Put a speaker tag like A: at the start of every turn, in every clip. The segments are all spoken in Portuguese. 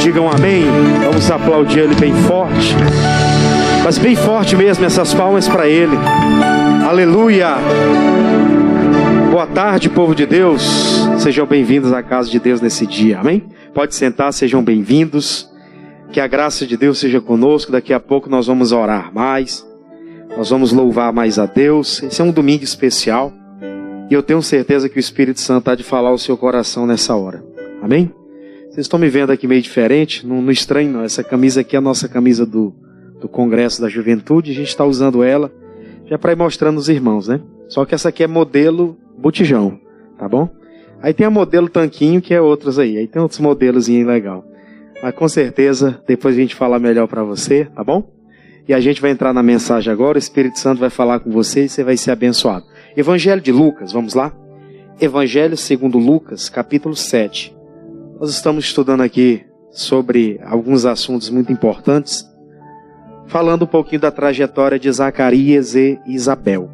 A: digam amém. Vamos aplaudir Ele bem forte. Mas bem forte mesmo, essas palmas para Ele. Aleluia. Boa tarde, povo de Deus. Sejam bem-vindos à casa de Deus nesse dia, amém? Pode sentar, sejam bem-vindos. Que a graça de Deus seja conosco. Daqui a pouco nós vamos orar mais. Nós vamos louvar mais a Deus. Esse é um domingo especial. E eu tenho certeza que o Espírito Santo há de falar ao seu coração nessa hora. Amém? Vocês estão me vendo aqui meio diferente? Não estranho não. Essa camisa aqui é a nossa camisa do Congresso da Juventude. A gente está usando ela já para ir mostrando os irmãos, né? Só que essa aqui é modelo botijão, tá bom? Aí tem a modelo tanquinho, que é outros aí. Aí tem outros modelos legal. Mas com certeza, depois a gente fala melhor para você, tá bom? E a gente vai entrar na mensagem agora. O Espírito Santo vai falar com você e você vai ser abençoado. Evangelho de Lucas, vamos lá? Evangelho segundo Lucas, capítulo 7. Nós estamos estudando aqui sobre alguns assuntos muito importantes, falando um pouquinho da trajetória de Zacarias e Isabel.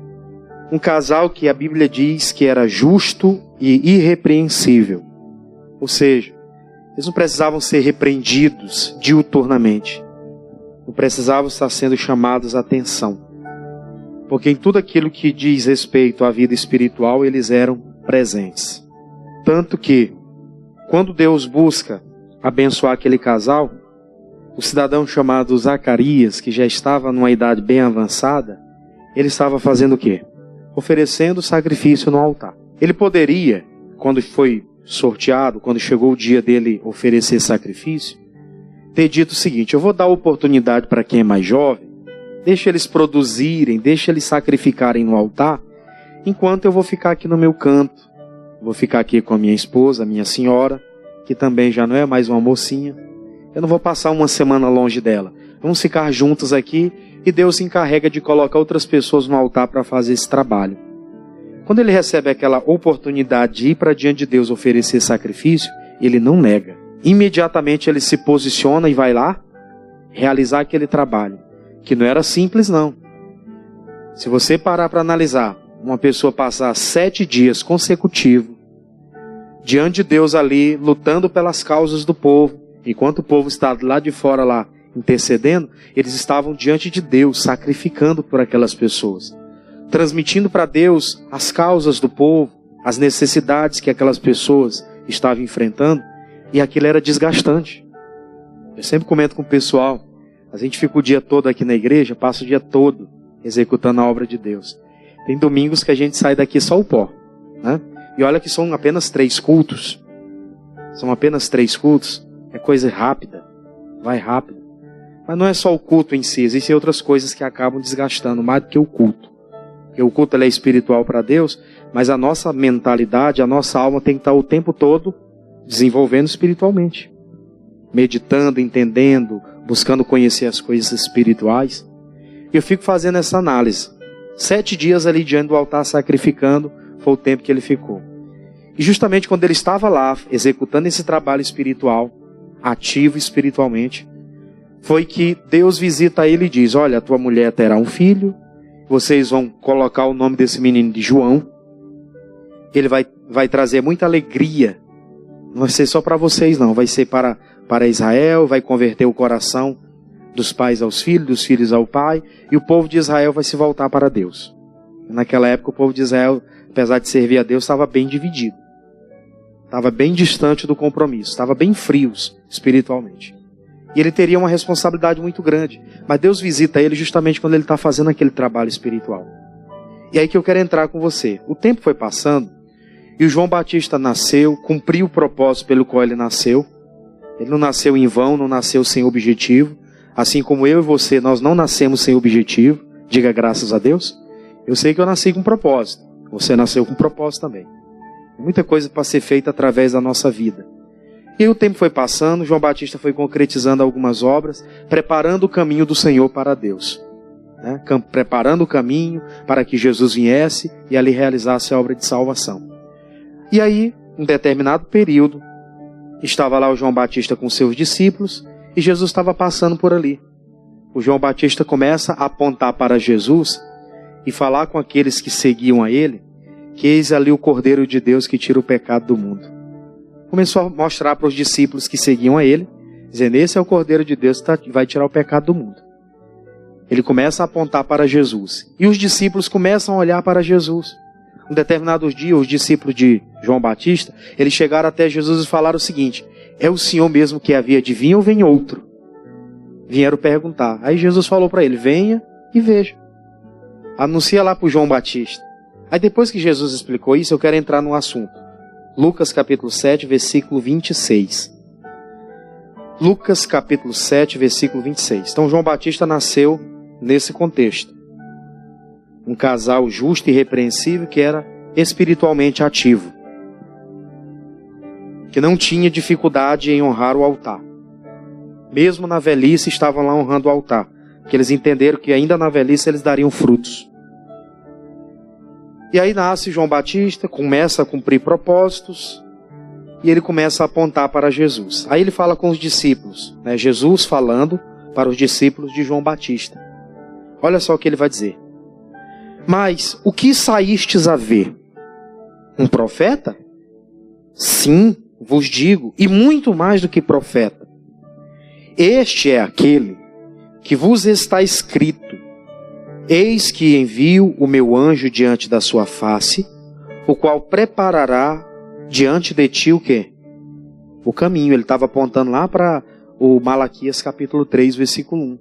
A: Um casal que a Bíblia diz que era justo e irrepreensível. Ou seja, eles não precisavam ser repreendidos diuturnamente. Não precisavam estar sendo chamados à atenção. Porque em tudo aquilo que diz respeito à vida espiritual, eles eram presentes. Tanto que, quando Deus busca abençoar aquele casal, o cidadão chamado Zacarias, que já estava numa idade bem avançada, ele estava fazendo o quê? Oferecendo sacrifício no altar. Ele poderia, quando foi sorteado, quando chegou o dia dele oferecer sacrifício, ter dito o seguinte: eu vou dar oportunidade para quem é mais jovem, deixa eles produzirem, deixa eles sacrificarem no altar, enquanto eu vou ficar aqui no meu canto, vou ficar aqui com a minha esposa, a minha senhora, que também já não é mais uma mocinha. Eu não vou passar uma semana longe dela. Vamos ficar juntos aqui e Deus se encarrega de colocar outras pessoas no altar para fazer esse trabalho. Quando ele recebe aquela oportunidade de ir para diante de Deus oferecer sacrifício, ele não nega. Imediatamente ele se posiciona e vai lá realizar aquele trabalho, que não era simples não. Se você parar para analisar, uma pessoa passar 7 dias consecutivos diante de Deus ali, lutando pelas causas do povo, enquanto o povo está lá de fora lá intercedendo, eles estavam diante de Deus, sacrificando por aquelas pessoas, transmitindo para Deus as causas do povo, as necessidades que aquelas pessoas estavam enfrentando, e aquilo era desgastante. Eu sempre comento com o pessoal, a gente fica o dia todo aqui na igreja, passa o dia todo executando a obra de Deus. Tem domingos que a gente sai daqui só o pó, né? E olha que são apenas 3 cultos. São apenas 3 cultos. É coisa rápida. Vai rápido. Mas não é só o culto em si. Existem outras coisas que acabam desgastando mais do que o culto. Porque o culto ele é espiritual para Deus, mas a nossa mentalidade, a nossa alma tem que estar o tempo todo desenvolvendo espiritualmente. Meditando, entendendo, buscando conhecer as coisas espirituais. E eu fico fazendo essa análise. 7 dias ali diante do altar sacrificando, foi o tempo que ele ficou. E justamente quando ele estava lá, executando esse trabalho espiritual, ativo espiritualmente, foi que Deus visita ele e diz: olha, a tua mulher terá um filho, vocês vão colocar o nome desse menino de João, ele vai trazer muita alegria, não vai ser só para vocês não, vai ser para Israel, vai converter o coração dos pais aos filhos, dos filhos ao pai, e o povo de Israel vai se voltar para Deus. Naquela época o povo de Israel, apesar de servir a Deus, estava bem dividido. Estava bem distante do compromisso. Estava bem frios espiritualmente. E ele teria uma responsabilidade muito grande. Mas Deus visita ele justamente quando ele está fazendo aquele trabalho espiritual. E aí que eu quero entrar com você. O tempo foi passando e o João Batista nasceu, cumpriu o propósito pelo qual ele nasceu. Ele não nasceu em vão, não nasceu sem objetivo. Assim como eu e você, nós não nascemos sem objetivo. Diga graças a Deus. Eu sei que eu nasci com propósito. Você nasceu com propósito também. Muita coisa para ser feita através da nossa vida. E aí o tempo foi passando, João Batista foi concretizando algumas obras, preparando o caminho do Senhor para Deus. Né? Preparando o caminho para que Jesus viesse e ali realizasse a obra de salvação. E aí, em determinado período, estava lá o João Batista com seus discípulos e Jesus estava passando por ali. O João Batista começa a apontar para Jesus e falar com aqueles que seguiam a ele, que eis ali o Cordeiro de Deus que tira o pecado do mundo. Começou a mostrar para os discípulos que seguiam a ele, dizendo, esse é o Cordeiro de Deus que vai tirar o pecado do mundo. Ele começa a apontar para Jesus. E os discípulos começam a olhar para Jesus. Um determinado dia, os discípulos de João Batista, eles chegaram até Jesus e falaram o seguinte, é o Senhor mesmo que havia de vir ou vem outro? Vieram perguntar. Aí Jesus falou para ele, venha e veja. Anuncia lá para o João Batista. Aí depois que Jesus explicou isso, eu quero entrar no assunto. Lucas capítulo 7, versículo 26. Lucas capítulo 7, versículo 26. Então João Batista nasceu nesse contexto. Um casal justo e irrepreensível que era espiritualmente ativo. Que não tinha dificuldade em honrar o altar. Mesmo na velhice estavam lá honrando o altar. Porque eles entenderam que ainda na velhice eles dariam frutos. E aí nasce João Batista, começa a cumprir propósitos. E ele começa a apontar para Jesus. Aí ele fala com os discípulos. Né? Jesus falando para os discípulos de João Batista. Olha só o que ele vai dizer. Mas o que saístes a ver? Um profeta? Sim, vos digo, e muito mais do que profeta. Este é aquele que vos está escrito. Eis que envio o meu anjo diante da sua face, o qual preparará diante de ti o quê? O caminho. Ele estava apontando lá para o Malaquias capítulo 3, versículo 1.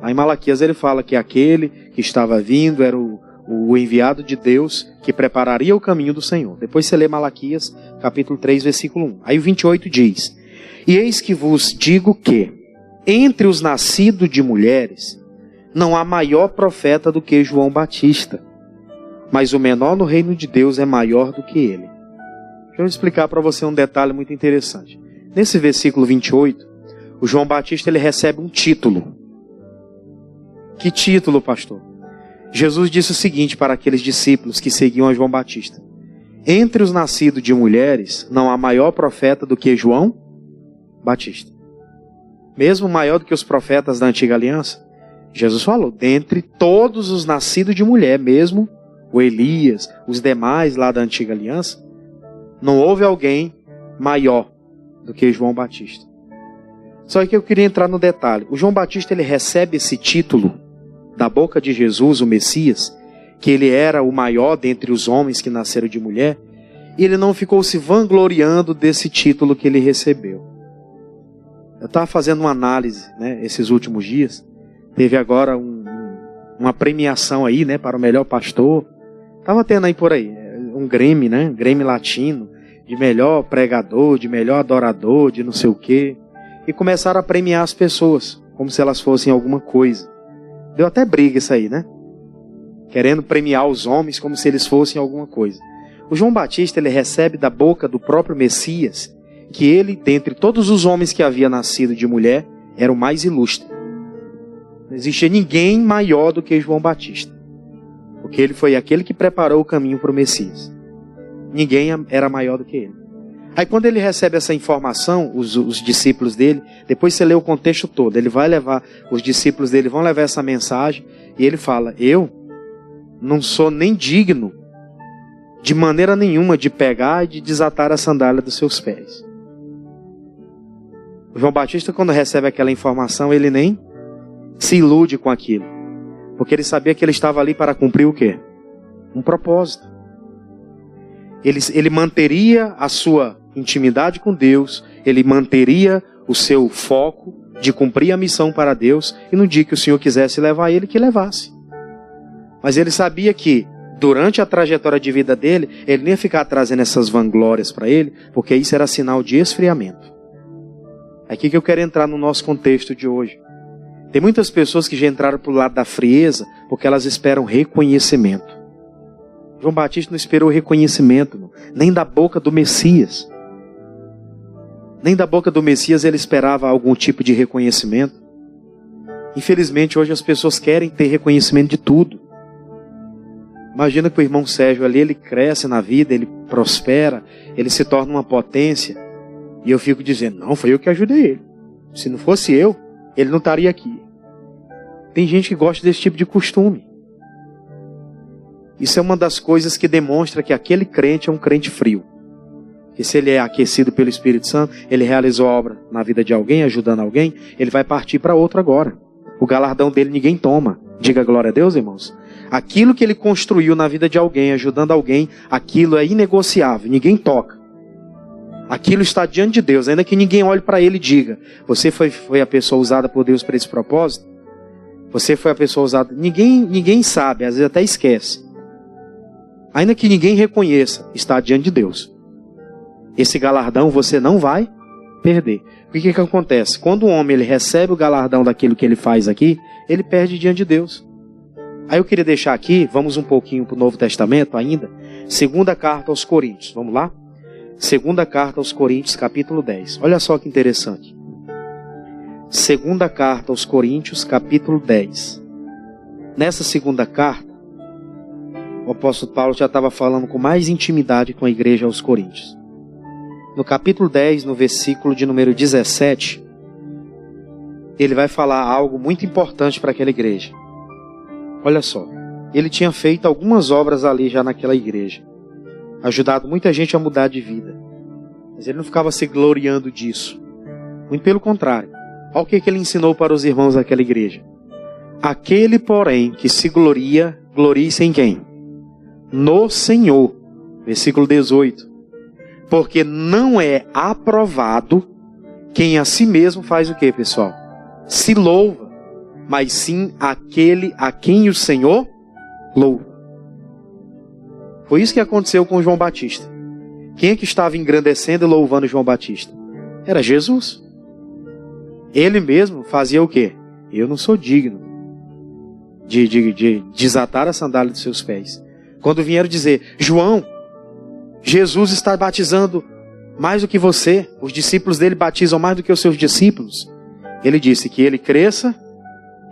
A: Aí em Malaquias ele fala que aquele que estava vindo era o enviado de Deus que prepararia o caminho do Senhor. Depois você lê Malaquias capítulo 3, versículo 1. Aí o 28 diz, e eis que vos digo que, entre os nascidos de mulheres, não há maior profeta do que João Batista, mas o menor no reino de Deus é maior do que ele. Deixa eu explicar para você um detalhe muito interessante. Nesse versículo 28, o João Batista ele recebe um título. Que título, pastor? Jesus disse o seguinte para aqueles discípulos que seguiam a João Batista. Entre os nascidos de mulheres, não há maior profeta do que João Batista. Mesmo maior do que os profetas da antiga aliança. Jesus falou, dentre todos os nascidos de mulher, mesmo o Elias, os demais lá da antiga aliança, não houve alguém maior do que João Batista. Só que eu queria entrar no detalhe. O João Batista ele recebe esse título da boca de Jesus, o Messias, que ele era o maior dentre os homens que nasceram de mulher, e ele não ficou se vangloriando desse título que ele recebeu. Eu estava fazendo uma análise, né, esses últimos dias. Teve agora uma premiação aí, né, para o melhor pastor. Estava tendo aí por aí, um Grammy, né, Grammy latino, de melhor pregador, de melhor adorador, de não sei o quê. E começaram a premiar as pessoas, como se elas fossem alguma coisa. Deu até briga isso aí, né? Querendo premiar os homens como se eles fossem alguma coisa. O João Batista, ele recebe da boca do próprio Messias, que ele, dentre todos os homens que havia nascido de mulher, era o mais ilustre. Não existia ninguém maior do que João Batista. Porque ele foi aquele que preparou o caminho para o Messias. Ninguém era maior do que ele. Aí quando ele recebe essa informação, os discípulos dele, depois você lê o contexto todo, ele vai levar, os discípulos dele vão levar essa mensagem, e ele fala, eu não sou nem digno, de maneira nenhuma, de pegar e de desatar a sandália dos seus pés. O João Batista, quando recebe aquela informação, ele nem se ilude com aquilo. Porque ele sabia que ele estava ali para cumprir o quê? Um propósito. Ele manteria a sua intimidade com Deus, ele manteria o seu foco de cumprir a missão para Deus, e no dia que o Senhor quisesse levar ele, que levasse. Mas ele sabia que, durante a trajetória de vida dele, ele nem ia ficar trazendo essas vanglórias para ele, porque isso era sinal de esfriamento. É aqui que eu quero entrar no nosso contexto de hoje. Tem muitas pessoas que já entraram para o lado da frieza, porque elas esperam reconhecimento. João Batista não esperou reconhecimento, nem da boca do Messias. Nem da boca do Messias ele esperava algum tipo de reconhecimento. Infelizmente hoje as pessoas querem ter reconhecimento de tudo. Imagina que o irmão Sérgio ali, ele cresce na vida, ele prospera, ele se torna uma potência. E eu fico dizendo, não, foi eu que ajudei ele. Se não fosse eu, ele não estaria aqui. Tem gente que gosta desse tipo de costume. Isso é uma das coisas que demonstra que aquele crente é um crente frio. E se ele é aquecido pelo Espírito Santo, ele realizou a obra na vida de alguém, ajudando alguém, ele vai partir para outro agora. O galardão dele ninguém toma. Diga glória a Deus, irmãos. Aquilo que ele construiu na vida de alguém, ajudando alguém, aquilo é inegociável, ninguém toca. Aquilo está diante de Deus, ainda que ninguém olhe para ele e diga: você foi a pessoa usada por Deus para esse propósito? Você foi a pessoa usada... Ninguém sabe, às vezes até esquece. Ainda que ninguém reconheça, está diante de Deus. Esse galardão você não vai perder. O que acontece? Quando o homem ele recebe o galardão daquilo que ele faz aqui, ele perde diante de Deus. Aí eu queria deixar aqui, vamos um pouquinho para o Novo Testamento ainda, segunda carta aos Coríntios, vamos lá? Segunda carta aos Coríntios, capítulo 10. Olha só que interessante. Segunda carta aos Coríntios, capítulo 10. Nessa segunda carta, o apóstolo Paulo já estava falando com mais intimidade com a igreja aos Coríntios. No capítulo 10, no versículo de número 17, ele vai falar algo muito importante para aquela igreja. Olha só, ele tinha feito algumas obras ali já naquela igreja, ajudado muita gente a mudar de vida, mas ele não ficava se gloriando disso, muito pelo contrário. Olha o que ele ensinou para os irmãos daquela igreja: aquele porém que se gloria, glorie-se em quem? No Senhor. Versículo 18. Porque não é aprovado quem a si mesmo faz o que, pessoal? Se louva, mas sim aquele a quem o Senhor louva. Foi isso que aconteceu com João Batista. Quem é que estava engrandecendo e louvando João Batista? Era Jesus. Ele mesmo fazia o quê? Eu não sou digno de desatar a sandália dos seus pés. Quando vieram dizer: João, Jesus está batizando mais do que você, os discípulos dele batizam mais do que os seus discípulos, ele disse que ele cresça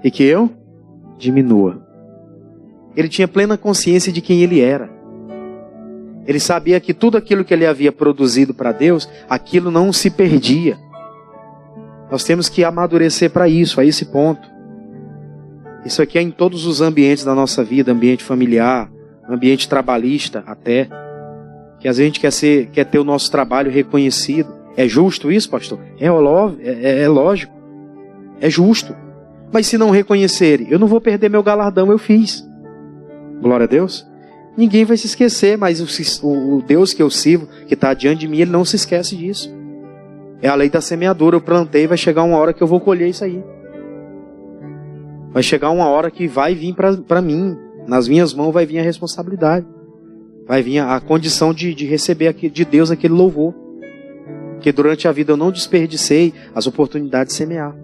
A: e que eu diminua. Ele tinha plena consciência de quem ele era. Ele sabia que tudo aquilo que ele havia produzido para Deus, aquilo não se perdia. Nós temos que amadurecer para isso, a esse ponto. Isso aqui é em todos os ambientes da nossa vida, ambiente familiar, ambiente trabalhista até. Que às vezes a gente quer ter o nosso trabalho reconhecido. É justo isso, pastor? É lógico. É justo. Mas se não reconhecerem, eu não vou perder meu galardão, eu fiz. Glória a Deus. Ninguém vai se esquecer, mas o Deus que eu sirvo, que está diante de mim, Ele não se esquece disso. É a lei da semeadura. Eu plantei, vai chegar uma hora que eu vou colher isso aí. Vai chegar uma hora que vai vir para mim. Nas minhas mãos vai vir a responsabilidade. Vai vir a condição de receber de Deus aquele louvor. Que durante a vida eu não desperdicei as oportunidades de semear.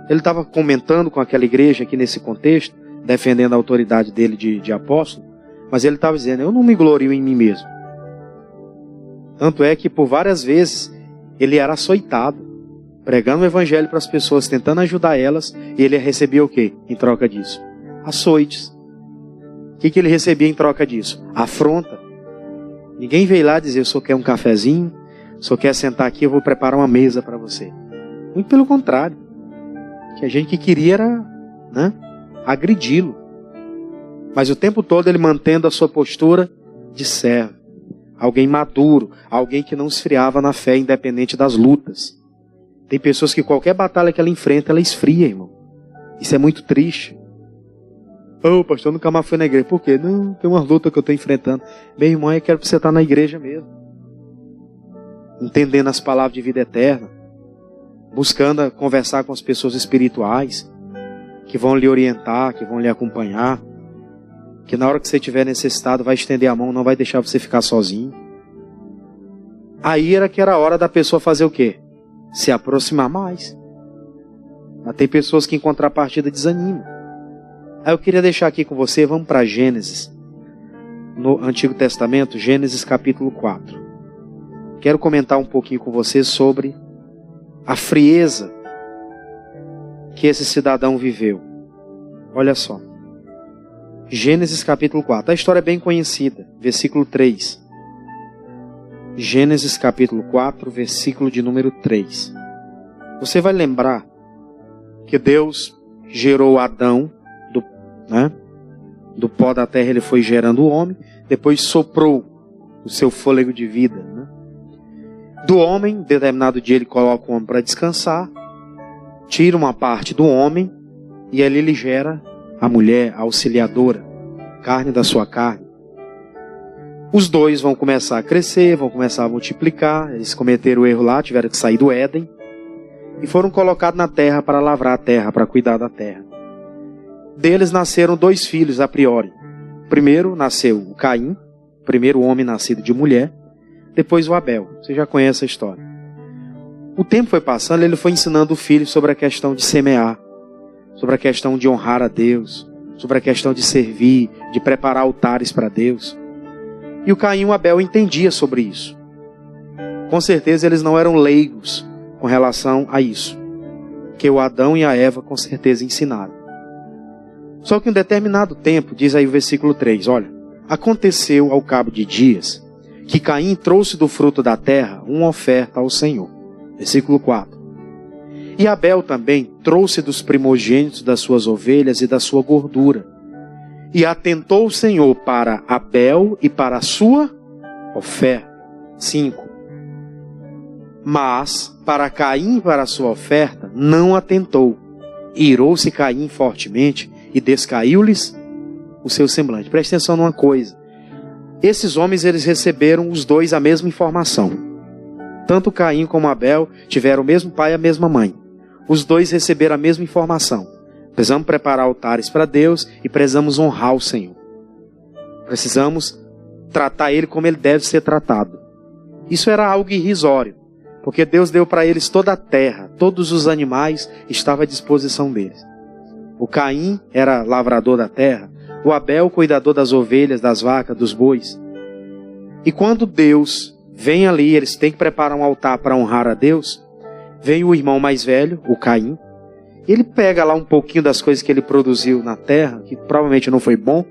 A: Ele estava comentando com aquela igreja aqui nesse contexto, defendendo a autoridade dele de apóstolo, mas ele estava dizendo: eu não me glorio em mim mesmo. Tanto é que por várias vezes ele era açoitado, pregando o evangelho para as pessoas, tentando ajudar elas, e ele recebia o quê em troca disso? Açoites. O que ele recebia em troca disso? Afronta. Ninguém veio lá dizer: o senhor quer um cafezinho? O senhor quer sentar aqui, eu vou preparar uma mesa para você. Muito pelo contrário. Que a gente que queria era, agredi-lo. Mas o tempo todo ele mantendo a sua postura de servo. Alguém maduro, alguém que não esfriava na fé, independente das lutas. Tem pessoas que qualquer batalha que ela enfrenta, ela esfria, irmão. Isso é muito triste. Pastor, nunca mais fui na igreja. Por quê? Não, tem uma luta que eu estou enfrentando. Meu irmão, eu quero que você estar na igreja mesmo. Entendendo as palavras de vida eterna. Buscando conversar com as pessoas espirituais. Que vão lhe orientar, que vão lhe acompanhar. Que na hora que você estiver necessitado, vai estender a mão, não vai deixar você ficar sozinho. Aí era a hora da pessoa fazer o quê? Se aproximar mais. Mas tem pessoas que em contrapartida desanimam. Aí eu queria deixar aqui com você, vamos para Gênesis. No Antigo Testamento, Gênesis capítulo 4. Quero comentar um pouquinho com você sobre a frieza que esse cidadão viveu. Olha só. Gênesis capítulo 4. A história é bem conhecida. Versículo 3. Gênesis capítulo 4, versículo de número 3. Você vai lembrar que Deus gerou Adão do pó da terra, ele foi gerando o homem, depois soprou o seu fôlego de vida, Do homem, determinado dia ele coloca o homem para descansar, tira uma parte do homem e ali ele gera a mulher, a auxiliadora, carne da sua carne. Os dois vão começar a crescer, vão começar a multiplicar. Eles cometeram o erro lá, tiveram que sair do Éden e foram colocados na terra para lavrar a terra, para cuidar da terra. Deles nasceram 2 filhos a priori. Primeiro nasceu o Caim, primeiro homem nascido de mulher, depois o Abel. Você já conhece a história. O tempo foi passando, ele foi ensinando o filho sobre a questão de semear, sobre a questão de honrar a Deus, sobre a questão de servir, de preparar altares para Deus. E o Caim e o Abel entendiam sobre isso. Com certeza eles não eram leigos com relação a isso, que o Adão e a Eva com certeza ensinaram. Só que em um determinado tempo, diz aí o versículo 3, olha, aconteceu ao cabo de dias que Caim trouxe do fruto da terra uma oferta ao Senhor. Versículo 4. E Abel também trouxe dos primogênitos das suas ovelhas e da sua gordura. E atentou o Senhor para Abel e para a sua oferta. 5. Mas para Caim e para a sua oferta não atentou. E irou-se Caim fortemente e descaiu-lhes o seu semblante. Preste atenção numa coisa. Esses homens, eles receberam os dois a mesma informação. Tanto Caim como Abel tiveram o mesmo pai e a mesma mãe. Os dois receberam a mesma informação. Precisamos preparar altares para Deus e precisamos honrar o Senhor. Precisamos tratar Ele como Ele deve ser tratado. Isso era algo irrisório, porque Deus deu para eles toda a terra, todos os animais estavam à disposição deles. O Caim era lavrador da terra, o Abel cuidador das ovelhas, das vacas, dos bois. E quando Deus vem ali, eles têm que preparar um altar para honrar a Deus, vem o irmão mais velho, o Caim, ele pega lá um pouquinho das coisas que ele produziu na terra, que provavelmente não foi bom,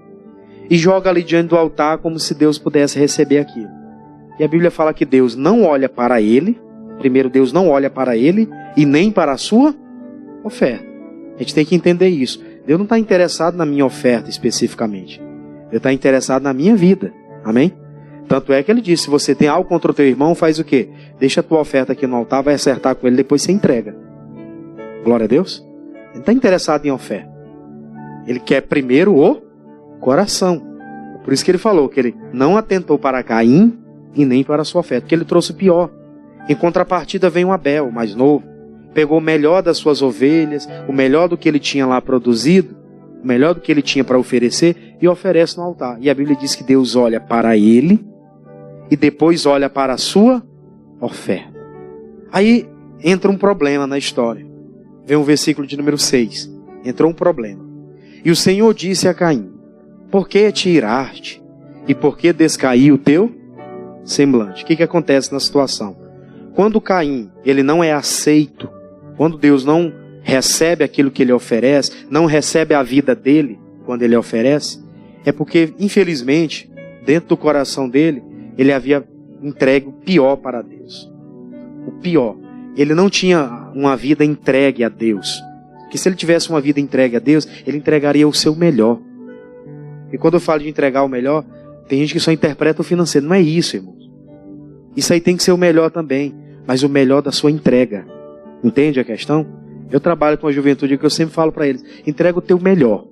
A: e joga ali diante do altar como se Deus pudesse receber aquilo. E a Bíblia fala que Deus não olha para ele, primeiro Deus não olha para ele e nem para a sua oferta. A gente tem que entender isso. Deus não está interessado na minha oferta especificamente. Deus está interessado na minha vida. Amém? Tanto é que ele disse, se você tem algo contra o teu irmão, faz o quê? Deixa a tua oferta aqui no altar, vai acertar com ele, depois você entrega. Glória a Deus. Ele não está interessado em oferta. Ele quer primeiro o coração. Por isso que ele falou que ele não atentou para Caim e nem para a sua oferta, porque ele trouxe o pior. Em contrapartida vem o Abel, mais novo. Pegou o melhor das suas ovelhas, o melhor do que ele tinha lá produzido, o melhor do que ele tinha para oferecer, e oferece no altar. E a Bíblia diz que Deus olha para ele e depois olha para a sua oferta. Aí entra um problema na história. Vem o versículo de número 6. Entrou um problema. E o Senhor disse a Caim, por que te iraste? E por que descaiu o teu semblante? O que acontece na situação? Quando Caim, ele não é aceito, quando Deus não recebe aquilo que ele oferece, não recebe a vida dele quando ele oferece, é porque, infelizmente, dentro do coração dele, ele havia entregue o pior para Deus. O pior. Ele não tinha uma vida entregue a Deus. Porque se ele tivesse uma vida entregue a Deus, ele entregaria o seu melhor. E quando eu falo de entregar o melhor, tem gente que só interpreta o financeiro. Não é isso, irmãos. Isso aí tem que ser o melhor também, mas o melhor da sua entrega. Entende a questão? Eu trabalho com a juventude que eu sempre falo para eles, entrega o teu melhor.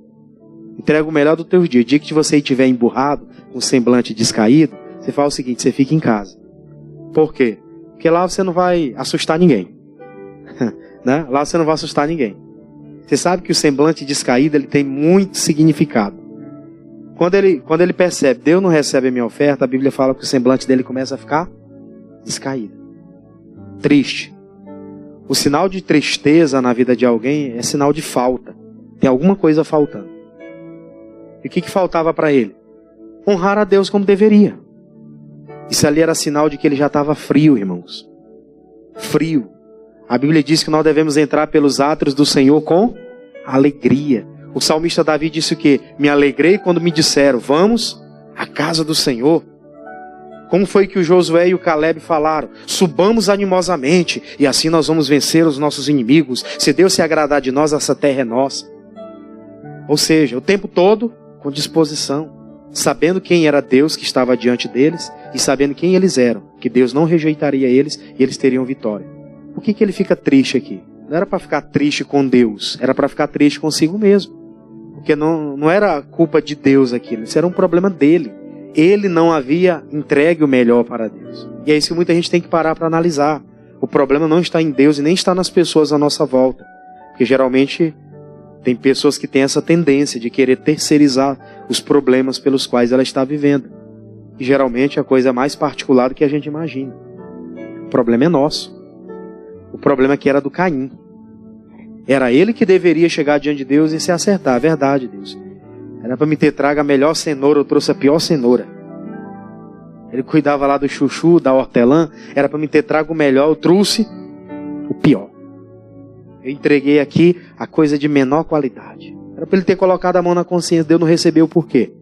A: Entrega o melhor do teu dia. O dia que você estiver emburrado, com o semblante descaído, você fala o seguinte, você fica em casa. Por quê? Porque lá você não vai assustar ninguém. Né? Lá você não vai assustar ninguém. Você sabe que o semblante descaído, ele tem muito significado. Quando ele percebe, Deus não recebe a minha oferta, a Bíblia fala que o semblante dele começa a ficar descaído. Triste. O sinal de tristeza na vida de alguém é sinal de falta. Tem alguma coisa faltando. E o que faltava para ele? Honrar a Deus como deveria. Isso ali era sinal de que ele já estava frio, irmãos. Frio. A Bíblia diz que nós devemos entrar pelos átrios do Senhor com alegria. O salmista Davi disse o quê? Me alegrei quando me disseram, vamos à casa do Senhor. Como foi que o Josué e o Caleb falaram? Subamos animosamente e assim nós vamos vencer os nossos inimigos. Se Deus se agradar de nós, essa terra é nossa. Ou seja, o tempo todo com disposição. sabendo quem era Deus que estava diante deles e sabendo quem eles eram, que Deus não rejeitaria eles e eles teriam vitória. Por que ele fica triste aqui? Não era para ficar triste com Deus, era para ficar triste consigo mesmo. Porque não era culpa de Deus aquilo, isso era um problema dele. Ele não havia entregue o melhor para Deus. E é isso que muita gente tem que parar para analisar. O problema não está em Deus e nem está nas pessoas à nossa volta. Porque geralmente tem pessoas que têm essa tendência de querer terceirizar os problemas pelos quais ela está vivendo. E geralmente a coisa é mais particular do que a gente imagina. O problema é nosso. O problema aqui era do Caim. Era ele que deveria chegar diante de Deus e se acertar. Verdade, Deus. Era para me ter trago a melhor cenoura, eu trouxe a pior cenoura. Ele cuidava lá do chuchu, da hortelã. Era para me ter trago o melhor, eu trouxe o pior. Eu entreguei aqui a coisa de menor qualidade. Era para ele ter colocado a mão na consciência. Deus não recebeu por quê?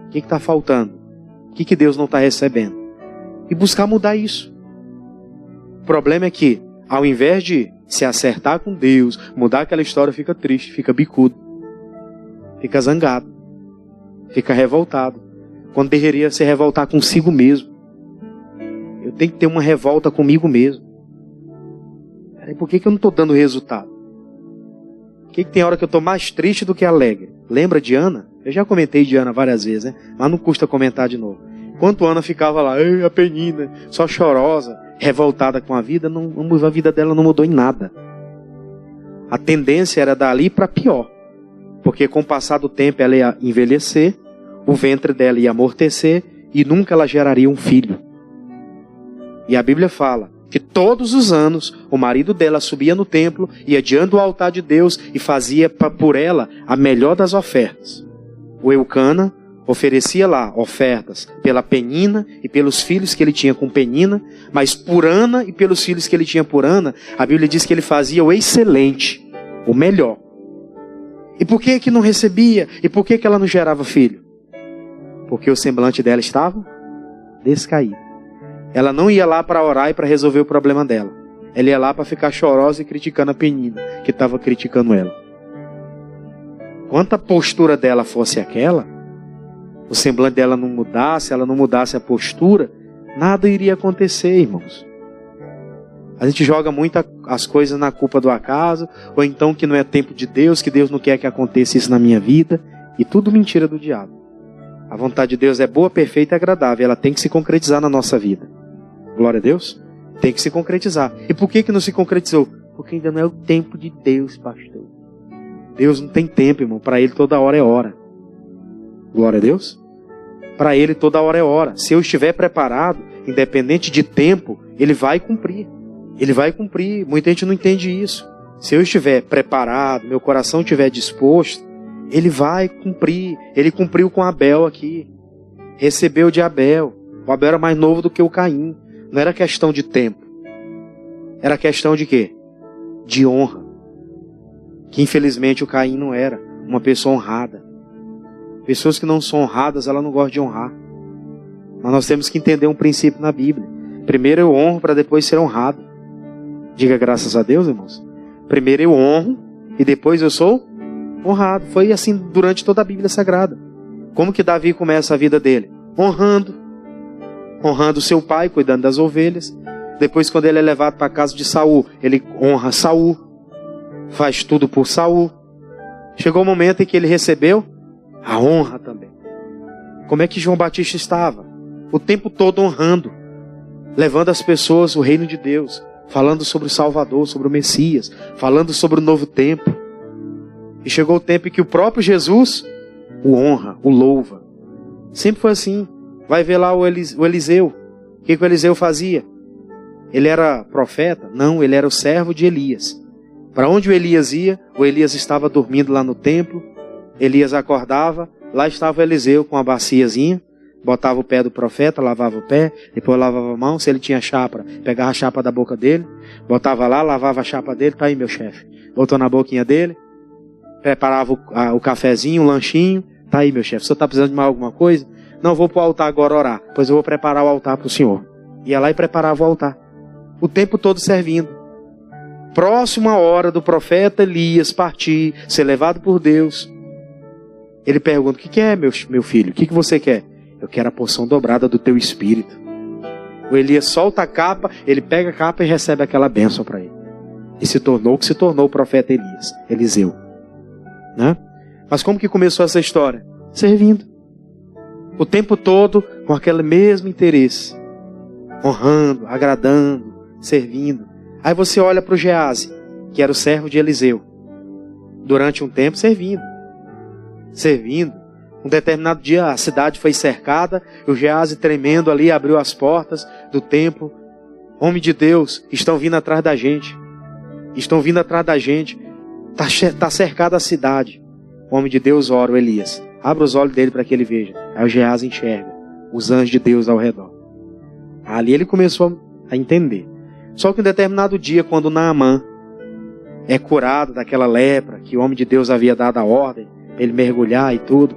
A: O que está faltando? O que Deus não está recebendo? E buscar mudar isso. O problema é que, ao invés de se acertar com Deus, mudar aquela história, fica triste, fica bicudo, fica zangado, fica revoltado, quando deveria se revoltar consigo mesmo. Eu tenho que ter uma revolta comigo mesmo. Por que eu não estou dando resultado? Por que tem hora que eu estou mais triste do que alegre? Lembra de Ana? Eu já comentei de Ana várias vezes, né? Mas não custa comentar de novo. Enquanto Ana ficava lá, a penina, só chorosa, revoltada com a vida, a vida dela não mudou em nada. A tendência era dali para pior. Porque com o passar do tempo ela ia envelhecer, o ventre dela ia amortecer e nunca ela geraria um filho. E a Bíblia fala que todos os anos o marido dela subia no templo, ia diante do altar de Deus e fazia por ela a melhor das ofertas. O Eucana oferecia lá ofertas pela Penina e pelos filhos que ele tinha com Penina, mas por Ana e pelos filhos que ele tinha por Ana, a Bíblia diz que ele fazia o excelente, o melhor. E por que não recebia? E por que ela não gerava filho? Porque o semblante dela estava descaído. Ela não ia lá para orar e para resolver o problema dela. Ela ia lá para ficar chorosa e criticando a Penina, que estava criticando ela. Quanto a postura dela fosse aquela, o semblante dela não mudasse, ela não mudasse a postura, nada iria acontecer, irmãos. A gente joga muito as coisas na culpa do acaso, ou então que não é tempo de Deus, que Deus não quer que aconteça isso na minha vida, e tudo mentira do diabo. A vontade de Deus é boa, perfeita e agradável, ela tem que se concretizar na nossa vida. Glória a Deus. Tem que se concretizar. E por que não se concretizou? Porque ainda não é o tempo de Deus, pastor. Deus não tem tempo, irmão. Para Ele toda hora é hora. Glória a Deus. Para Ele toda hora é hora. Se eu estiver preparado, independente de tempo, Ele vai cumprir. Ele vai cumprir. Muita gente não entende isso. Se eu estiver preparado, meu coração estiver disposto, Ele vai cumprir. Ele cumpriu com Abel aqui. Recebeu de Abel. O Abel era mais novo do que o Caim. Não era questão de tempo. Era questão de quê? De honra. Que infelizmente o Caim não era uma pessoa honrada. Pessoas que não são honradas, ela não gosta de honrar. Mas nós temos que entender um princípio na Bíblia. Primeiro eu honro para depois ser honrado. Diga graças a Deus, irmãos. Primeiro eu honro e depois eu sou honrado. Foi assim durante toda a Bíblia Sagrada. Como que Davi começa a vida dele? Honrando seu pai, cuidando das ovelhas. Depois, quando ele é levado para a casa de Saul, ele honra Saul, faz tudo por Saul. Chegou o momento em que ele recebeu a honra também. Como é que João Batista estava? O tempo todo honrando, levando às pessoas o reino de Deus, falando sobre o Salvador, sobre o Messias, falando sobre o novo tempo. E chegou o tempo em que o próprio Jesus o honra, o louva. Sempre foi assim. Vai ver lá o Eliseu. O que o Eliseu fazia? Ele era profeta? Não, ele era o servo de Elias. Para onde o Elias ia? O Elias estava dormindo lá no templo. Elias acordava. Lá estava o Eliseu com a baciazinha. Botava o pé do profeta, lavava o pé. Depois lavava a mão. Se ele tinha chapa, pegava a chapa da boca dele. Botava lá, lavava a chapa dele. Tá aí, meu chefe. Botou na boquinha dele. Preparava o cafezinho, o lanchinho. Tá aí, meu chefe. O senhor está precisando de mais alguma coisa? Não, vou para o altar agora orar. Pois eu vou preparar o altar para o senhor. Ia lá e preparava o altar. O tempo todo servindo. Próxima hora do profeta Elias partir, ser levado por Deus. Ele pergunta: o que é, meu filho? O que você quer? Eu quero a porção dobrada do teu espírito. O Elias solta a capa, ele pega a capa e recebe aquela bênção para ele. E se tornou o que se tornou o profeta Eliseu. Né? Mas como que começou essa história? Servindo. O tempo todo com aquele mesmo interesse. Honrando, agradando, servindo. Aí você olha para o Geazi, que era o servo de Eliseu. Durante um tempo servindo. Um determinado dia a cidade foi cercada, e o Geazi, tremendo ali, abriu as portas do templo. Homem de Deus, estão vindo atrás da gente. Está cercada a cidade. O homem de Deus ora, o Elias. Abre os olhos dele para que ele veja. Aí o Geazi enxerga os anjos de Deus ao redor. Ali ele começou a entender. Só que em determinado dia, quando Naamã é curado daquela lepra, que o homem de Deus havia dado a ordem, ele mergulhar e tudo,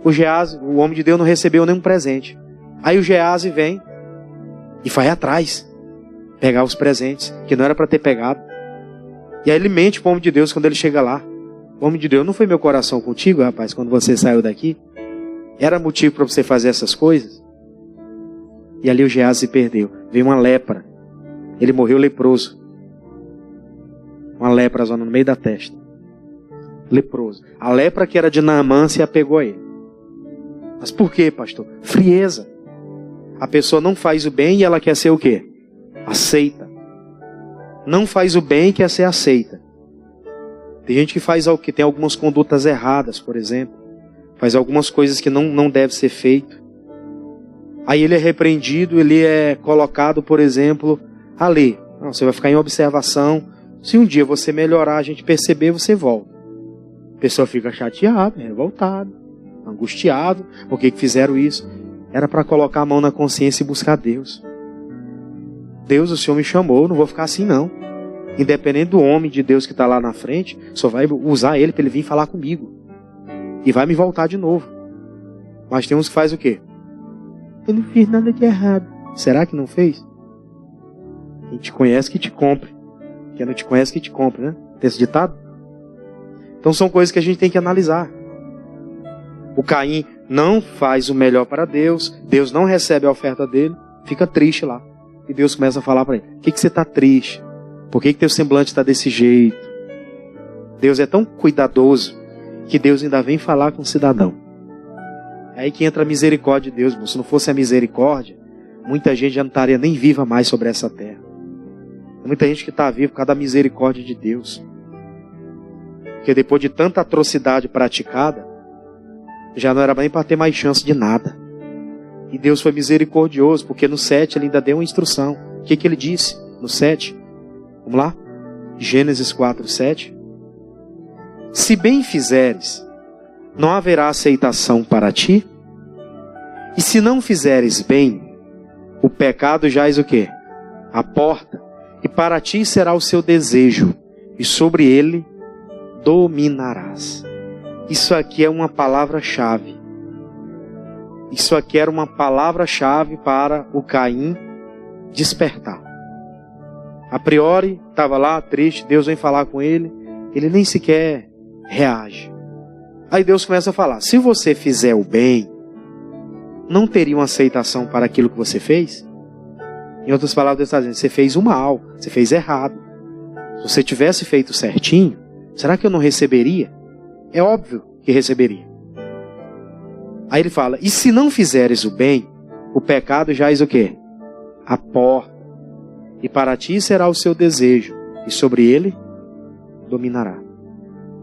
A: o homem de Deus não recebeu nenhum presente. Aí o Geazi vem e vai atrás pegar os presentes que não era para ter pegado. E aí ele mente para o homem de Deus quando ele chega lá. O homem de Deus: não foi meu coração contigo, rapaz, quando você saiu daqui? Era motivo para você fazer essas coisas? E ali o Geazi se perdeu. Veio uma lepra. Ele morreu leproso. Uma lepra no meio da testa. Leproso. A lepra que era de Naamã se apegou a ele. Mas por quê, pastor? Frieza. A pessoa não faz o bem e ela quer ser o quê? Aceita. Não faz o bem e quer ser aceita. Tem gente que faz algo que tem algumas condutas erradas, por exemplo. Faz algumas coisas que não deve ser feito. Aí ele é repreendido, ele é colocado, por exemplo, ali. Não, você vai ficar em observação. Se um dia você melhorar, a gente perceber, você volta. A pessoa fica chateada, revoltada, angustiado. Por que fizeram isso? Era para colocar a mão na consciência e buscar Deus. Deus, o Senhor me chamou, não vou ficar assim não. Independente do homem de Deus que está lá na frente, só vai usar ele para ele vir falar comigo. E vai me voltar de novo. Mas tem uns que faz o quê? Eu não fiz nada de errado. Será que não fez? Quem te conhece que te compre. Quem não te conhece que te compre, né? Tem esse ditado? Então são coisas que a gente tem que analisar. O Caim não faz o melhor para Deus. Deus não recebe a oferta dele. Fica triste lá. E Deus começa a falar para ele: por que você está triste? Por que teu semblante está desse jeito? Deus é tão cuidadoso que Deus ainda vem falar com o cidadão. É aí que entra a misericórdia de Deus. Se não fosse a misericórdia, muita gente já não estaria nem viva mais sobre essa terra. Muita gente que está viva por causa da misericórdia de Deus. Porque depois de tanta atrocidade praticada, já não era nem para ter mais chance de nada. E Deus foi misericordioso, porque no 7 ele ainda deu uma instrução. O que ele disse no 7? Vamos lá? Gênesis 4, 7. Se bem fizeres, não haverá aceitação para ti. E se não fizeres bem, o pecado jaz o quê? A porta. E para ti será o seu desejo, e sobre ele dominarás. Isso aqui é uma palavra-chave. Isso aqui era uma palavra-chave para o Caim despertar. A priori, estava lá triste, Deus vem falar com ele, ele nem sequer reage. Aí Deus começa a falar: se você fizer o bem, não teria uma aceitação para aquilo que você fez? Em outras palavras, Deus está dizendo: você fez o mal, você fez errado. Se você tivesse feito certinho, será que eu não receberia? É óbvio que receberia. Aí ele fala: e se não fizeres o bem, o pecado jaz o quê? A porta. E para ti será o seu desejo, e sobre ele dominará.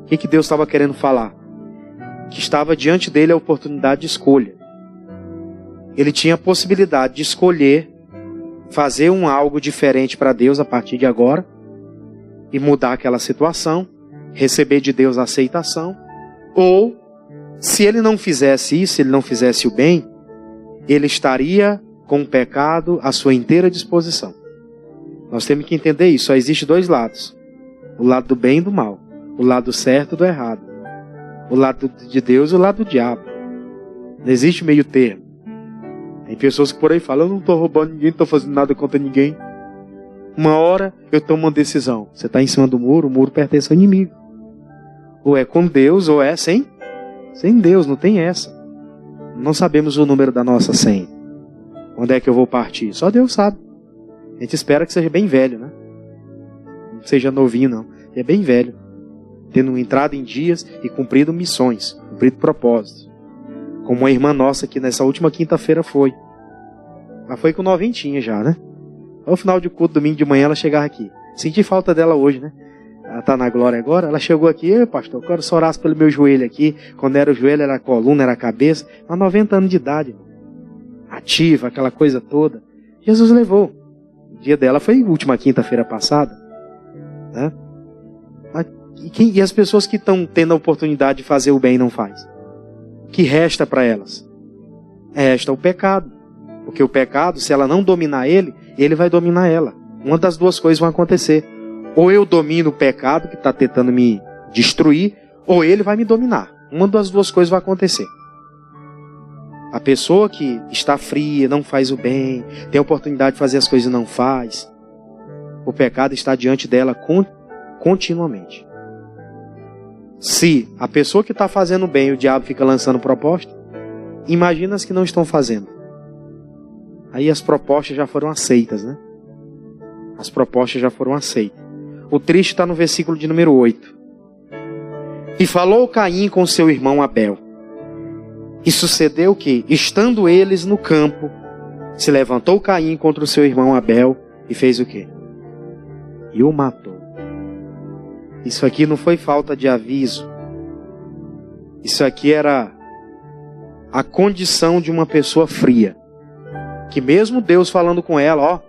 A: O que Deus estava querendo falar? Que estava diante dele a oportunidade de escolha. Ele tinha a possibilidade de escolher fazer algo diferente para Deus a partir de agora e mudar aquela situação, receber de Deus a aceitação, ou se ele não fizesse isso, se ele não fizesse o bem, ele estaria com o pecado à sua inteira disposição. Nós temos que entender isso. Só existe dois lados: o lado do bem e do mal, o lado certo e do errado, o lado de Deus e o lado do diabo. Não existe meio termo. Tem pessoas que por aí falam: eu não estou roubando ninguém, não estou fazendo nada contra ninguém. Uma hora eu tomo uma decisão. Você está em cima do muro, o muro pertence ao inimigo. Ou é com Deus, ou é sem Sem Deus, não tem essa. Não sabemos o número da nossa senha. Onde é que eu vou partir? Só Deus sabe. A gente espera que seja bem velho, né? Não seja novinho, não. É bem velho. Tendo entrado em dias e cumprido missões, cumprido propósitos. Como uma irmã nossa que nessa última quinta-feira foi. Ela foi com noventinha já, né? Ao final de culto, domingo de manhã, ela chegava aqui. Senti falta dela hoje, né? Ela tá na glória agora. Ela chegou aqui, pastor, eu quero que você orasse pelo meu joelho aqui. Quando era o joelho, era a coluna, era a cabeça. Há 90 anos de idade. Ativa, aquela coisa toda. Jesus levou. O dia dela foi a última quinta-feira passada. Né? E as pessoas que estão tendo a oportunidade de fazer o bem não faz? O que resta para elas? Resta o pecado. Porque o pecado, se ela não dominar ele, ele vai dominar ela. Uma das duas coisas vão acontecer. Ou eu domino o pecado que está tentando me destruir, ou ele vai me dominar. Uma das duas coisas vai acontecer. A pessoa que está fria, não faz o bem, tem a oportunidade de fazer as coisas e não faz, o pecado está diante dela continuamente. Se a pessoa que está fazendo bem, o diabo fica lançando proposta, imagina as que não estão fazendo. Aí as propostas já foram aceitas, né? As propostas já foram aceitas. O triste está no versículo de número 8. E falou Caim com seu irmão Abel. E sucedeu que, estando eles no campo, se levantou Caim contra o seu irmão Abel e fez o quê? E o matou. Isso aqui não foi falta de aviso. Isso aqui era a condição de uma pessoa fria. Que mesmo Deus falando com ela, ó,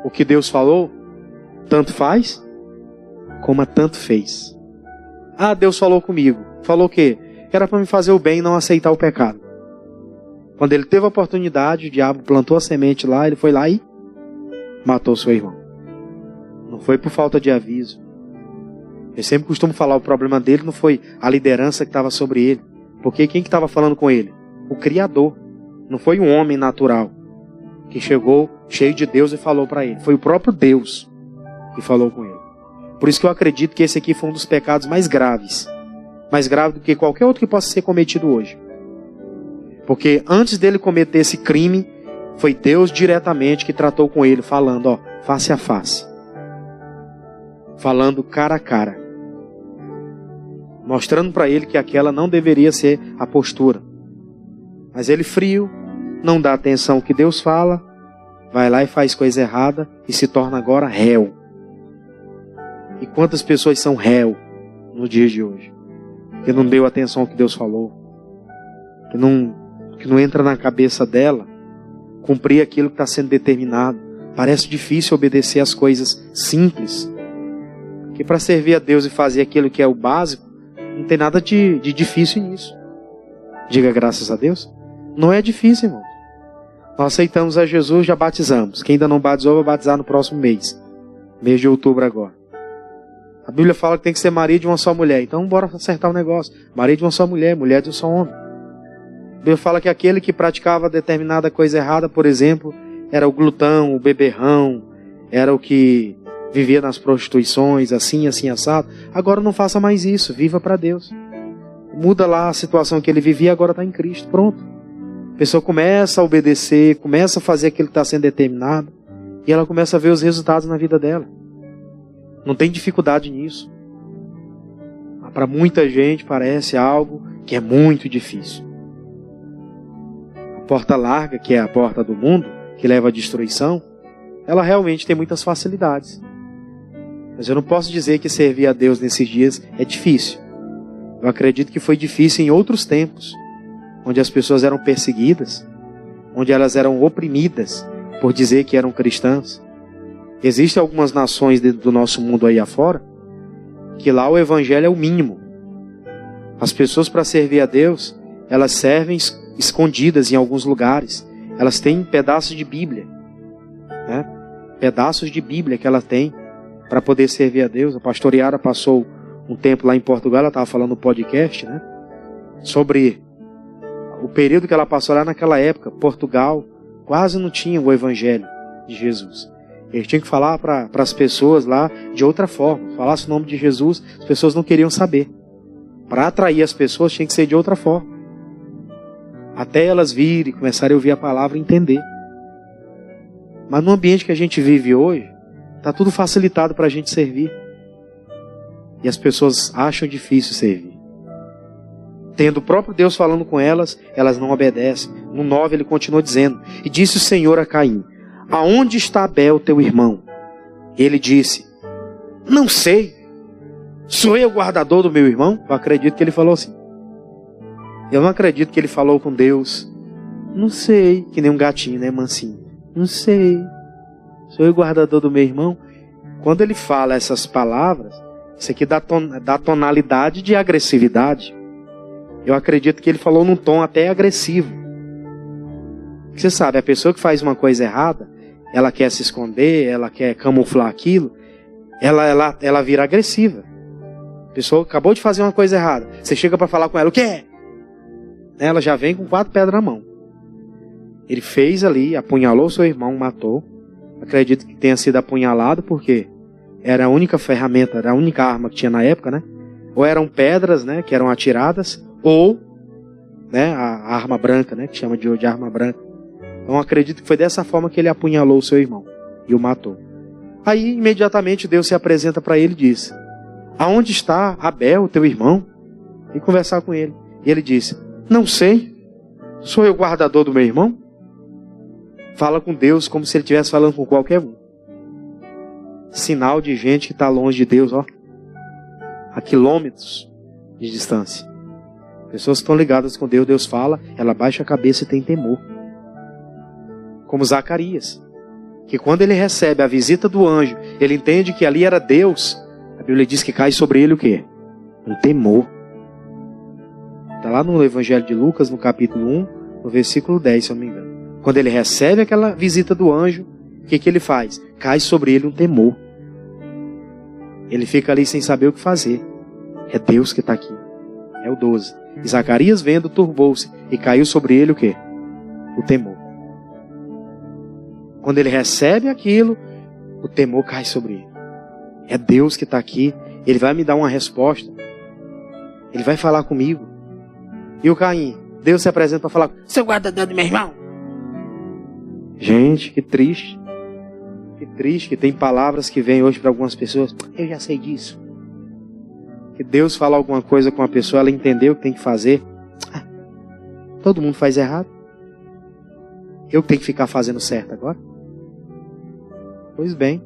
A: o que Deus falou, tanto faz, como tanto fez. Ah, Deus falou comigo. Falou o quê? Que era para me fazer o bem e não aceitar o pecado. Quando ele teve a oportunidade, o diabo plantou a semente lá, ele foi lá e matou seu irmão. Não foi por falta de aviso. Eu sempre costumo falar, o problema dele não foi a liderança que estava sobre ele. Porque quem que estava falando com ele? O Criador. Não foi um homem natural que chegou cheio de Deus e falou para ele. Foi o próprio Deus que falou com ele. Por isso que eu acredito que esse aqui foi um dos pecados mais graves. Mais grave do que qualquer outro que possa ser cometido hoje. Porque antes dele cometer esse crime, foi Deus diretamente que tratou com ele, falando, ó, face a face. Falando cara a cara. Mostrando para ele que aquela não deveria ser a postura. Mas ele frio, não dá atenção ao que Deus fala, vai lá e faz coisa errada e se torna agora réu. E quantas pessoas são réu no dia de hoje? Que não deu atenção ao que Deus falou. Que não entra na cabeça dela cumprir aquilo que está sendo determinado. Parece difícil obedecer às coisas simples. Que para servir a Deus e fazer aquilo que é o básico, não tem nada de difícil nisso. Diga graças a Deus. Não é difícil, irmão. Nós aceitamos a Jesus, já batizamos. Quem ainda não batizou, vai batizar no próximo mês. Mês de outubro agora. A Bíblia fala que tem que ser marido de uma só mulher. Então bora acertar o negócio. Marido de uma só mulher, mulher de um só homem. A Bíblia fala que aquele que praticava determinada coisa errada, por exemplo, era o glutão, o beberrão, era o que vivia nas prostituições, assim, assado. Agora não faça mais isso, viva para Deus. Muda lá a situação que ele vivia, agora está em Cristo, pronto. A pessoa começa a obedecer, começa a fazer aquilo que está sendo determinado, e ela começa a ver os resultados na vida dela. Não tem dificuldade nisso. Para muita gente parece algo que é muito difícil. A porta larga, que é a porta do mundo, que leva à destruição, ela realmente tem muitas facilidades. Mas eu não posso dizer que servir a Deus nesses dias é difícil. Eu acredito que foi difícil em outros tempos, onde as pessoas eram perseguidas, onde elas eram oprimidas por dizer que eram cristãs. Existem algumas nações do nosso mundo aí afora, que lá o evangelho é o mínimo. As pessoas, para servir a Deus, elas servem escondidas em alguns lugares. Elas têm pedaços de Bíblia, né? Pedaços de Bíblia que ela tem para poder servir a Deus. A pastora Yara passou um tempo lá em Portugal, ela estava falando no podcast, né? Sobre o período que ela passou lá naquela época. Portugal quase não tinha o evangelho de Jesus. Ele tinha que falar para as pessoas lá de outra forma. Falasse o nome de Jesus, as pessoas não queriam saber. Para atrair as pessoas tinha que ser de outra forma. Até elas virem, começarem a ouvir a palavra e entender. Mas no ambiente que a gente vive hoje, está tudo facilitado para a gente servir. E as pessoas acham difícil servir. Tendo o próprio Deus falando com elas, elas não obedecem. No 9 ele continua dizendo: e disse o Senhor a Caim: aonde está Abel, teu irmão? Ele disse: não sei. Sou eu o guardador do meu irmão? Eu acredito que ele falou assim. Eu não acredito que ele falou com Deus: não sei, que nem um gatinho, né, mansinho. Não sei. Sou eu o guardador do meu irmão? Quando ele fala essas palavras, isso aqui dá tonalidade de agressividade. Eu acredito que ele falou num tom até agressivo. Você sabe, a pessoa que faz uma coisa errada, ela quer se esconder, ela quer camuflar aquilo, ela vira agressiva. A pessoa acabou de fazer uma coisa errada. Você chega para falar com ela: o quê? Ela já vem com 4 pedras na mão. Ele fez ali, apunhalou seu irmão, matou. Acredito que tenha sido apunhalado porque era a única ferramenta, era a única arma que tinha na época, né? Ou eram pedras, né, que eram atiradas, ou, né, a arma branca, né, que chama de hoje de arma branca. Então acredito que foi dessa forma que ele apunhalou o seu irmão e o matou. Aí imediatamente Deus se apresenta para ele e diz: aonde está Abel, teu irmão? E conversar com ele. E ele disse: não sei. Sou eu o guardador do meu irmão? Fala com Deus como se ele estivesse falando com qualquer um. Sinal de gente que está longe de Deus, ó. A quilômetros de distância. Pessoas que estão ligadas com Deus, Deus fala, ela baixa a cabeça e tem temor. Como Zacarias, que quando ele recebe a visita do anjo, ele entende que ali era Deus. A Bíblia diz que cai sobre ele o quê? Um temor. Está lá no Evangelho de Lucas, no capítulo 1, no versículo 10, se eu não me engano. Quando ele recebe aquela visita do anjo, o que ele faz? Cai sobre ele um temor. Ele fica ali sem saber o que fazer. É Deus que está aqui. É o 12. E Zacarias vendo, turbou-se e caiu sobre ele o quê? O temor. Quando ele recebe aquilo, o temor cai sobre ele. É Deus que está aqui. Ele vai me dar uma resposta. Ele vai falar comigo. E o Caim? Deus se apresenta para falar: seu guardador do meu irmão. Gente, que triste. Que triste que tem palavras que vêm hoje para algumas pessoas: eu já sei disso. Que Deus fala alguma coisa com a pessoa, ela entendeu o que tem que fazer. Todo mundo faz errado. Eu tenho que ficar fazendo certo agora? Pois bem.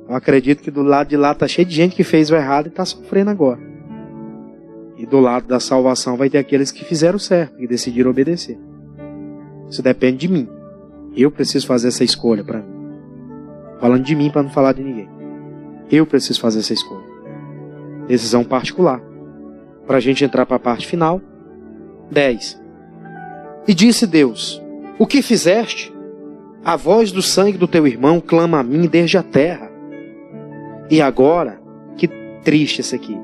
A: Eu acredito que do lado de lá está cheio de gente que fez o errado e está sofrendo agora. E do lado da salvação vai ter aqueles que fizeram certo, que decidiram obedecer. Isso depende de mim. Eu preciso fazer essa escolha para mim. Falando de mim para não falar de ninguém. Eu preciso fazer essa escolha. Decisão particular. Para a gente entrar para a parte final. 10. E disse Deus: o que fizeste? A voz do sangue do teu irmão clama a mim desde a terra. E agora, que triste isso aqui.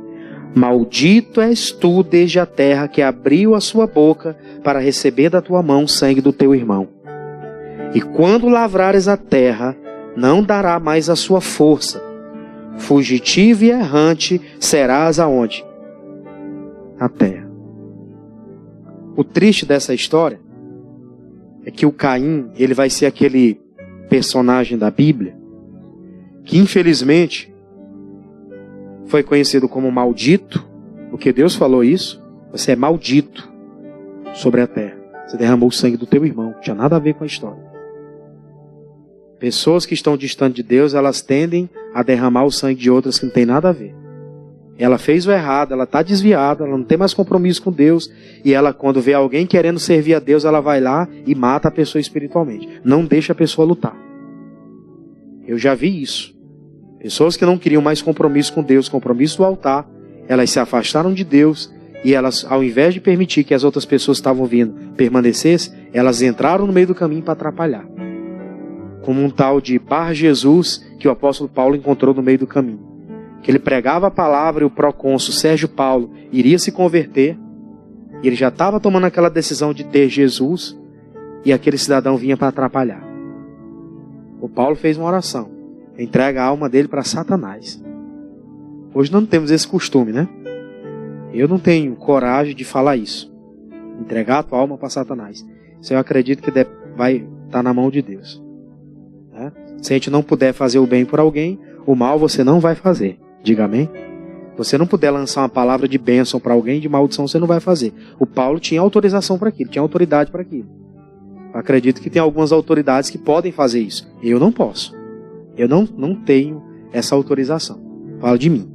A: Maldito és tu desde a terra que abriu a sua boca para receber da tua mão o sangue do teu irmão. E quando lavrares a terra, não dará mais a sua força. Fugitivo e errante serás aonde? Na terra. O triste dessa história é que o Caim, ele vai ser aquele personagem da Bíblia que infelizmente foi conhecido como maldito, porque Deus falou isso. Você é maldito sobre a terra. Você derramou o sangue do teu irmão. Não tinha nada a ver com a história. Pessoas que estão distantes de Deus, elas tendem a derramar o sangue de outras que não tem nada a ver. Ela fez o errado, ela está desviada, ela não tem mais compromisso com Deus. E ela, quando vê alguém querendo servir a Deus, ela vai lá e mata a pessoa espiritualmente. Não deixa a pessoa lutar. Eu já vi isso. Pessoas que não queriam mais compromisso com Deus, compromisso do altar, elas se afastaram de Deus e elas, ao invés de permitir que as outras pessoas que estavam vindo permanecessem, elas entraram no meio do caminho para atrapalhar. Como um tal de Bar Jesus que o apóstolo Paulo encontrou no meio do caminho. Que ele pregava a palavra e o procônsul Sérgio Paulo iria se converter. E ele já estava tomando aquela decisão de ter Jesus e aquele cidadão vinha para atrapalhar. O Paulo fez uma oração. Entrega a alma dele para Satanás. Hoje não temos esse costume, né? Eu não tenho coragem de falar isso. Entregar a tua alma para Satanás. Isso eu acredito que vai estar na mão de Deus. Né? Se a gente não puder fazer o bem por alguém, o mal você não vai fazer. Diga amém. Se você não puder lançar uma palavra de bênção para alguém, de maldição você não vai fazer. O Paulo tinha autorização para aquilo, tinha autoridade para aquilo. Eu acredito que tem algumas autoridades que podem fazer isso. Eu não posso. Eu não tenho essa autorização. Falo de mim.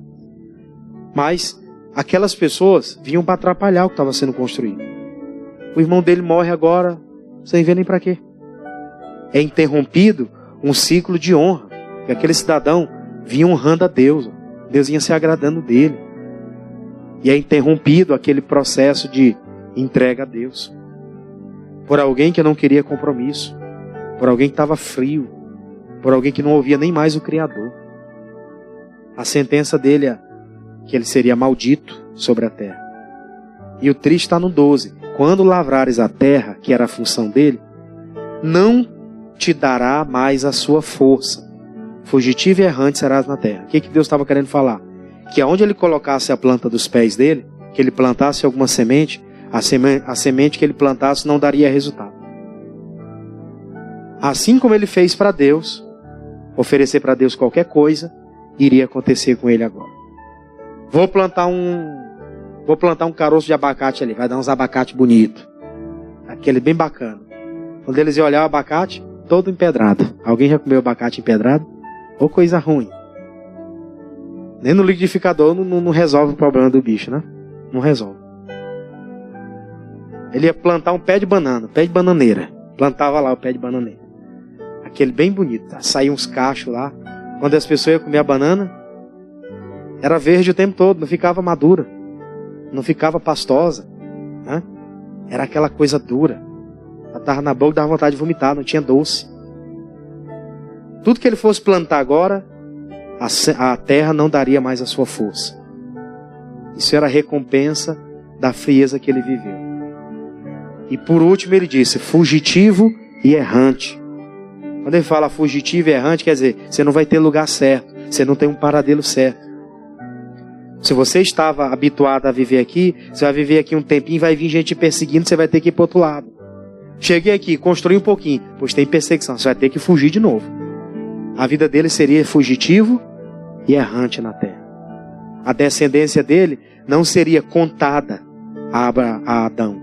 A: Mas aquelas pessoas vinham para atrapalhar o que estava sendo construído. O irmão dele morre agora, sem ver nem para quê. É interrompido um ciclo de honra. Que aquele cidadão vinha honrando a Deus. Deus vinha se agradando dele. E é interrompido aquele processo de entrega a Deus. Por alguém que não queria compromisso. Por alguém que estava frio. Por alguém que não ouvia nem mais o Criador. A sentença dele é que ele seria maldito sobre a terra. E o triste está no 12. Quando lavrares a terra, que era a função dele, não te dará mais a sua força. Fugitivo e errante serás na terra. O que Deus estava querendo falar? Que aonde ele colocasse a planta dos pés dele, que ele plantasse alguma semente, a semente que ele plantasse não daria resultado. Assim como ele fez para Deus, oferecer para Deus qualquer coisa, iria acontecer com ele agora. Vou plantar um caroço de abacate ali, vai dar uns abacates bonitos. Aquele bem bacana. Quando eles iam olhar o abacate, todo empedrado. Alguém já comeu abacate empedrado? Ou coisa ruim. Nem no liquidificador não resolve o problema do bicho, né? Não resolve. Ele ia plantar um pé de banana, pé de bananeira. Plantava lá o pé de bananeira. Aquele bem bonito. Saía uns cachos lá. Quando as pessoas iam comer a banana, era verde o tempo todo, não ficava madura. Não ficava pastosa. Né? Era aquela coisa dura. Ela estava na boca e dava vontade de vomitar, não tinha doce. Tudo que ele fosse plantar agora, a terra não daria mais a sua força. Isso era a recompensa da frieza que ele viveu. E por último ele disse, fugitivo e errante. Quando ele fala fugitivo e errante, quer dizer, você não vai ter lugar certo, você não tem um paradeiro certo. Se você estava habituado a viver aqui, você vai viver aqui um tempinho, vai vir gente perseguindo, você vai ter que ir para o outro lado. Cheguei aqui, construí um pouquinho, pois tem perseguição, você vai ter que fugir de novo. A vida dele seria fugitivo e errante na terra. A descendência dele não seria contada a Adão.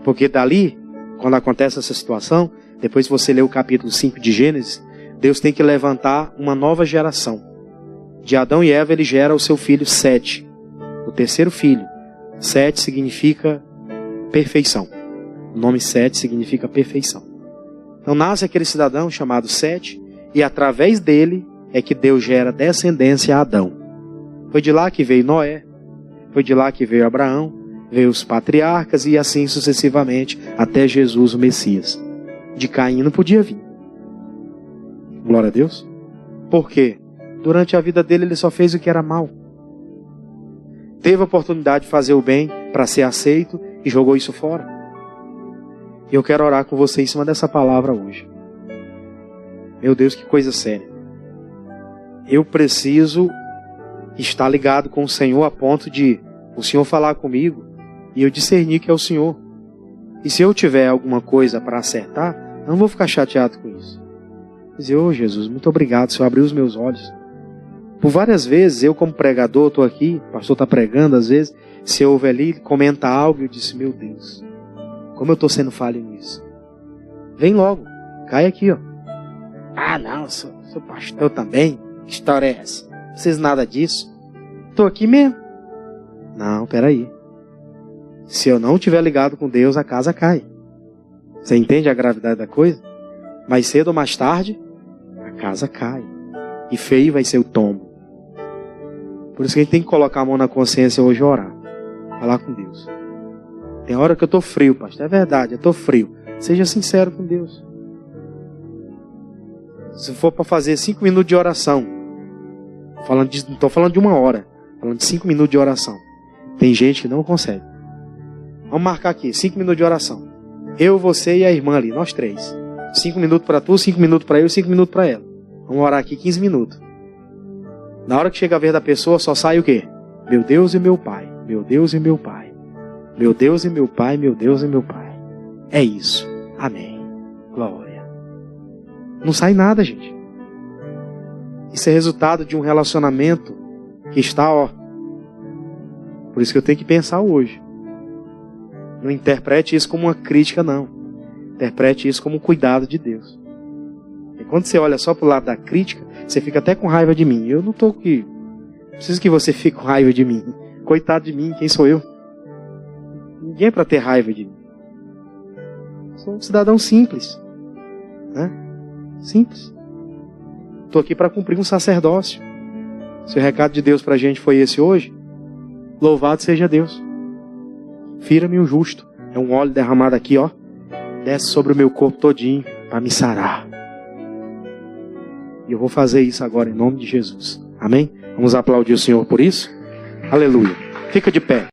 A: Porque dali, quando acontece essa situação, depois que você lê o capítulo 5 de Gênesis, Deus tem que levantar uma nova geração. De Adão e Eva ele gera o seu filho Sete, o terceiro filho. Sete significa perfeição. O nome Sete significa perfeição. Então nasce aquele cidadão chamado Sete, e através dele é que Deus gera descendência a Adão. Foi de lá que veio Noé, foi de lá que veio Abraão, veio os patriarcas e assim sucessivamente até Jesus o Messias. De Caim não podia vir. Glória a Deus. Por quê? Durante a vida dele ele só fez o que era mal. Teve a oportunidade de fazer o bem para ser aceito e jogou isso fora. E eu quero orar com você em cima dessa palavra hoje. Meu Deus, que coisa séria. Eu preciso estar ligado com o Senhor a ponto de o Senhor falar comigo e eu discernir que é o Senhor. E se eu tiver alguma coisa para acertar, eu não vou ficar chateado com isso. Dizer, ô Jesus, muito obrigado, o Senhor abriu os meus olhos. Por várias vezes, eu como pregador, estou aqui, o pastor está pregando, às vezes, se ouve ali, comenta algo, eu disse, meu Deus, como eu estou sendo falho nisso. Vem logo, cai aqui, ó. Ah, não, sou pastor também? Que história é essa? Não precisa nada disso. Estou aqui mesmo. Não, peraí. Se eu não estiver ligado com Deus, a casa cai. Você entende a gravidade da coisa? Mais cedo ou mais tarde, a casa cai. E feio vai ser o tombo. Por isso que a gente tem que colocar a mão na consciência hoje e orar. Falar com Deus. Tem hora que eu estou frio, pastor. É verdade, eu estou frio. Seja sincero com Deus. Se for para fazer 5 minutos de oração, não estou falando de 1 hora, falando de 5 minutos de oração. Tem gente que não consegue. Vamos marcar aqui, 5 minutos de oração. Eu, você e a irmã ali, nós 3. 5 minutos para tu, 5 minutos para eu e 5 minutos para ela. Vamos orar aqui 15 minutos. Na hora que chega a vez da pessoa, só sai o quê? Meu Deus e meu Pai. meu Deus e meu Pai. Meu Deus e meu Pai, meu Deus e meu Pai. É isso. Amém. Glória. Não sai nada, gente. Isso é resultado de um relacionamento que está, Por isso que eu tenho que pensar hoje. Não interprete isso como uma crítica, não. Interprete isso como um cuidado de Deus. E quando você olha só pro lado da crítica, você fica até com raiva de mim. Eu não estou aqui. Preciso que você fique com raiva de mim. Coitado de mim, quem sou eu? Ninguém é para ter raiva de mim. Sou um cidadão simples. Né? Simples. Estou aqui para cumprir um sacerdócio. Se o recado de Deus para a gente foi esse hoje, louvado seja Deus. Fira-me o justo. É um óleo derramado aqui, desce sobre o meu corpo todinho para me sarar. E eu vou fazer isso agora em nome de Jesus. Amém? Vamos aplaudir o Senhor por isso? Aleluia. Fica de pé.